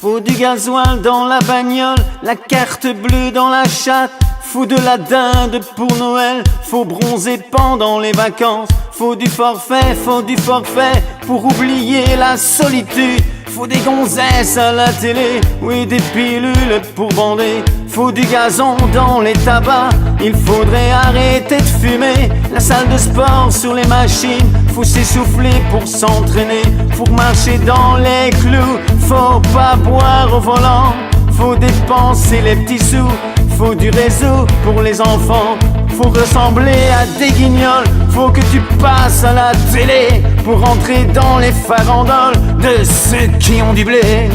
Faut du gasoil dans la bagnole, la carte bleue dans la chatte. Faut de la dinde pour Noël, faut bronzer pendant les vacances. Faut du forfait pour oublier la solitude. Faut des gonzesses à la télé, oui des pilules pour bander. Faut du gazon dans les tabacs, il faudrait arrêter de fumer. La salle de sport sur les machines, faut s'essouffler pour s'entraîner. Faut marcher dans les clous, faut pas boire au volant. Faut dépenser les petits sous, faut du réseau pour les enfants. Faut ressembler à des guignols, faut que tu passes à la télé pour entrer dans les farandoles de ceux qui ont du blé.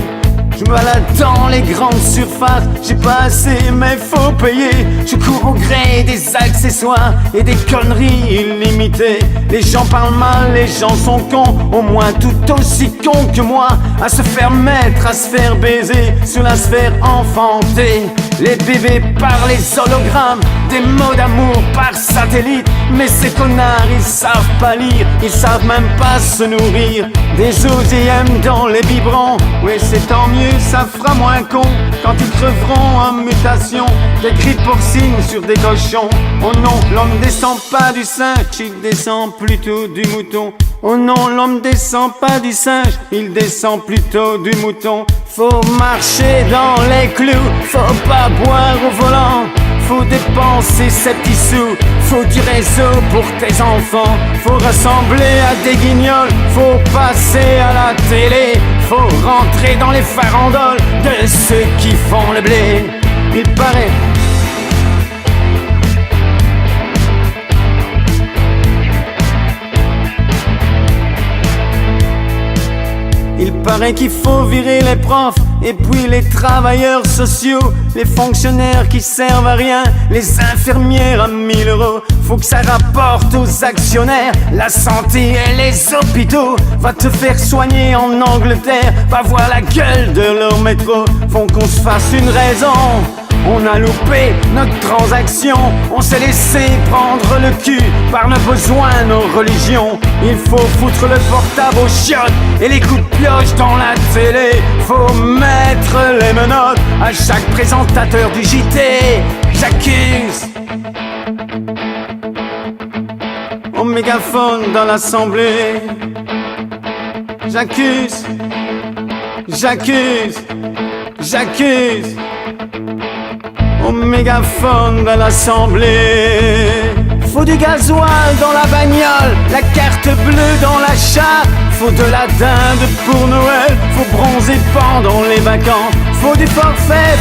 Je me balade dans les grandes surfaces, j'ai pas assez mais faut payer. Je cours au gré des accessoires et des conneries illimitées. Les gens parlent mal, les gens sont cons, au moins tout aussi cons que moi. À se faire mettre, à se faire baiser sur la sphère enfantée. Les bébés par les hologrammes, des mots d'amour par satellite. Mais ces connards ils savent pas lire, ils savent même pas se nourrir. Des OGM dans les biberons, oui c'est tant mieux, ça fera moins con quand ils creveront en mutation. Des cris de porcine sur des cochons. Oh non, l'homme descend pas du singe, il descend plutôt du mouton. Oh non, l'homme descend pas du singe, il descend plutôt du mouton. Faut marcher dans les clous, faut pas boire au volant. Faut dépenser ses petits sous, faut du réseau pour tes enfants. Faut ressembler à des guignols, faut passer à la télé. Faut rentrer dans les farandoles de ceux qui font le blé. Il paraît qu'il faut virer les profs et puis les travailleurs sociaux, les fonctionnaires qui servent à rien, les infirmières à 1000 €. Faut que ça rapporte aux actionnaires la santé et les hôpitaux. Va te faire soigner en Angleterre, va voir la gueule de leur métro. Faut qu'on se fasse une raison. On a loupé notre transaction, on s'est laissé prendre le cul par nos besoins, nos religions. Il faut foutre le portable aux chiottes et les coups de pioche dans la télé. Faut mettre les menottes à chaque présentateur du JT. J'accuse au mégaphone dans l'assemblée. J'accuse au mégaphone de l'assemblée. Faut du gasoil dans la bagnole, la carte bleue dans la chatte. Faut de la dinde pour Noël, faut bronzer pendant les vacances. Faut du forfait,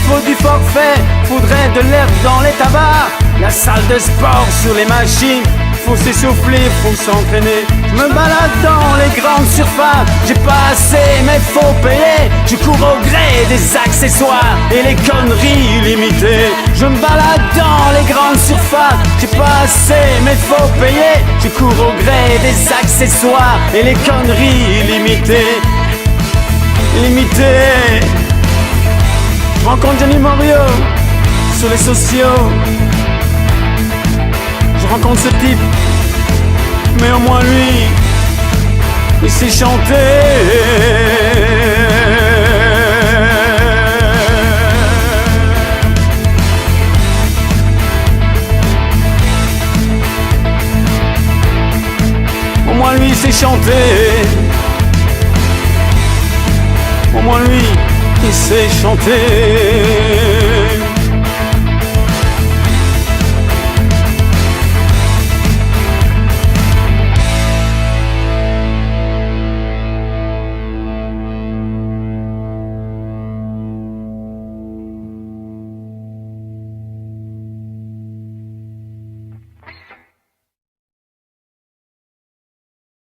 faudrait de l'herbe dans les tabacs. La salle de sport sur les machines, faut s'essouffler, faut s'entraîner. Je me balade dans les grandes surfaces, j'ai pas assez mais faut payer. Je cours au gré des accessoires et les conneries illimitées. Je me balade dans les grandes surfaces, j'ai pas assez mais faut payer. Je cours au gré des accessoires et les conneries illimitées. Limitées. Je rencontre Johnny Morio sur les sociaux. Je rencontre ce type, mais au moins lui, il sait chanter. Au moins lui, il sait chanter. Au moins lui, il sait chanter.